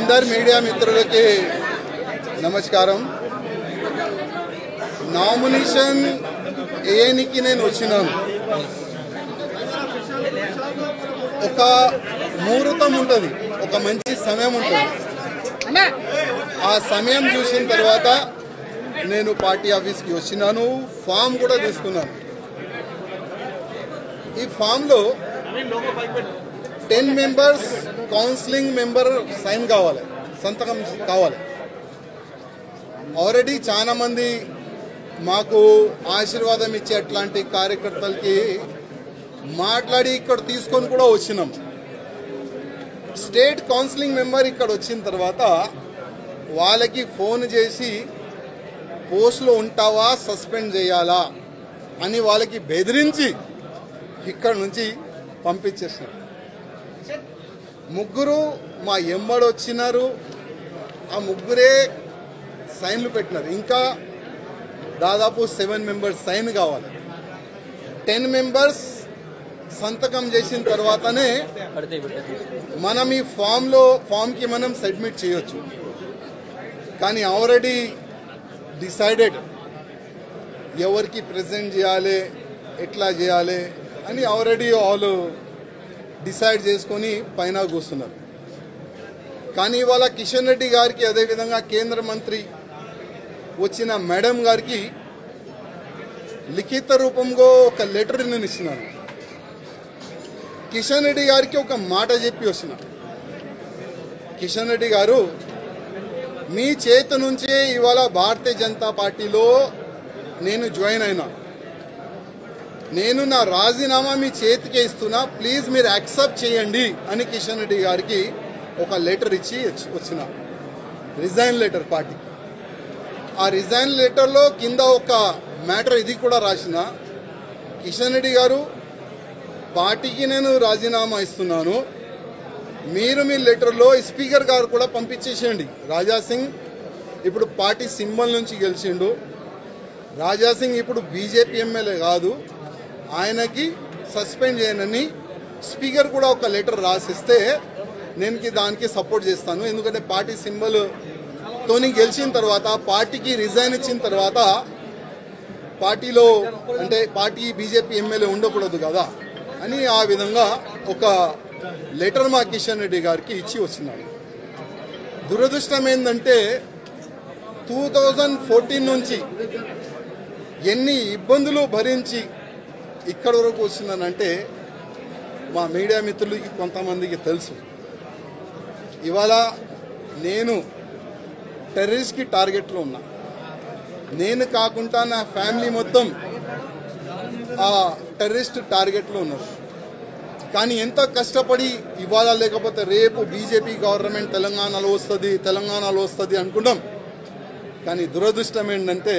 अंदर media मित्रुलकी नमस्कारम। Nomination ఏనికి నేను వచ్చినాను ఒక ముహూర్తం ఉంటది, ఒక మంచి సమయం ఉంటది. ఆ సమయం చూసిన తర్వాత నేను పార్టీ ఆఫీస్ కి వచ్చినాను, ఫామ్ కూడా తీసుకున్నాను. ఈ ఫామ్ లో 10 మెంబర్స్ కౌన్సిలింగ్ మెంబర్ సైన్ కావాలి, సంతకం కావాలి. ఆల్రెడీ చాలా మంది మాకు ఆశీర్వాదం ఇచ్చే అట్లాంటి కార్యకర్తలకి మాట్లాడి ఇక్కడ తీసుకొని కూడా వచ్చినాం. స్టేట్ కౌన్సిలింగ్ మెంబర్ ఇక్కడ వచ్చిన తర్వాత వాళ్ళకి ఫోన్ చేసి పోస్ట్లో ఉంటావా సస్పెండ్ చేయాలా అని వాళ్ళకి బెదిరించి ఇక్కడ నుంచి పంపించేసినారు. ముగ్గురు మా ఎంబడి వచ్చినారు, ఆ ముగ్గురే సైన్లు పెట్టినారు. ఇంకా దాదాపు 7 మెంబర్స్ సైన్ కావాలి. 10 మెంబర్స్ సంతకం చేసిన తర్వాతనే మనం ఈ ఫామ్కి మనం సబ్మిట్ చేయొచ్చు. కానీ ఆల్రెడీ డిసైడెడ్ ఎవరికి ప్రెజెంట్ చేయాలి, ఎట్లా చేయాలి అని ఆల్రెడీ వాళ్ళు డిసైడ్ చేసుకొని పైన కూస్తున్నారు. కానీ ఇవాళ కిషన్ రెడ్డి గారికి, అదేవిధంగా కేంద్ర మంత్రి వచ్చిన మేడం గారికి లిఖిత రూపంలో ఒక లెటర్ నేను ఇచ్చినాను. కిషన్ రెడ్డి గారికి ఒక మాట చెప్పి వచ్చిన, కిషన్ రెడ్డి గారు మీ చేతి నుంచే ఇవాళ భారతీయ జనతా పార్టీలో నేను జాయిన్ అయినా, నేను నా రాజీనామా మీ చేతికే ఇస్తున్నా, ప్లీజ్ మీరు యాక్సెప్ట్ చేయండి అని కిషన్ రెడ్డి గారికి ఒక లెటర్ ఇచ్చి వచ్చిన, రిజైన్ లెటర్ పార్టీ. ఆ రిజైన్ లెటర్లో కింద ఒక మ్యాటర్ ఇది కూడా రాసిన, కిషన్ రెడ్డి గారు పార్టీకి నేను రాజీనామా ఇస్తున్నాను, మీరు మీ లెటర్లో స్పీకర్ గారు కూడా పంపించేసేయండి. రాజాసింగ్ ఇప్పుడు పార్టీ సింబల్ నుంచి గెలిచిండు, రాజాసింగ్ ఇప్పుడు బీజేపీ ఎమ్మెల్యే కాదు, ఆయనకి సస్పెండ్ చేయనని స్పీకర్ కూడా ఒక లెటర్ రాసిస్తే నేను దానికి సపోర్ట్ చేస్తాను. ఎందుకంటే పార్టీ సింబల్ తోని గెలిచిన తర్వాత, పార్టీకి రిజైన్ ఇచ్చిన తర్వాత పార్టీలో అంటే పార్టీ బీజేపీ ఎమ్మెల్యే ఉండకూడదు కదా అని ఆ విధంగా ఒక లెటర్ మా కిషన్ రెడ్డి గారికి ఇచ్చి వచ్చినాడు. దురదృష్టం ఏంటంటే 2014 నుంచి ఎన్ని ఇబ్బందులు భరించి ఇక్కడ వరకు వచ్చినానంటే మా మీడియా మిత్రులకి కొంతమందికి తెలుసు. ఇవాళ నేను టెర్రరిస్ట్కి టార్గెట్లో ఉన్నా, నేను కాకుండా నా ఫ్యామిలీ మొత్తం ఆ టెర్రరిస్ట్ టార్గెట్లో ఉన్నారు. కానీ ఎంత కష్టపడి ఇవాళ లేకపోతే రేపు బీజేపీ గవర్నమెంట్ తెలంగాణలో వస్తుంది అనుకున్నాం. కానీ దురదృష్టం ఏంటంటే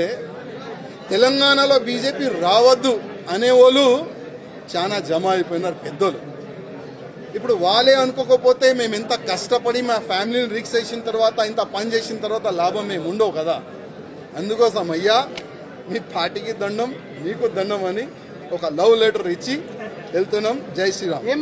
తెలంగాణలో బీజేపీ రావద్దు అనేవాళ్ళు చాలా జమ అయిపోయినారు పెద్దోళ్ళు. ఇప్పుడు వాళ్ళే అనుకోకపోతే మేము ఎంత కష్టపడి మా ఫ్యామిలీని రిక్స్ చేసిన తర్వాత, ఇంత పని చేసిన తర్వాత లాభం మేము ఉండవు కదా. అందుకోసం అయ్యా మీ పార్టీకి దండం, మీకు దండం అని ఒక లవ్ లెటర్ ఇచ్చి వెళ్తున్నాం. జై శ్రీరామ్.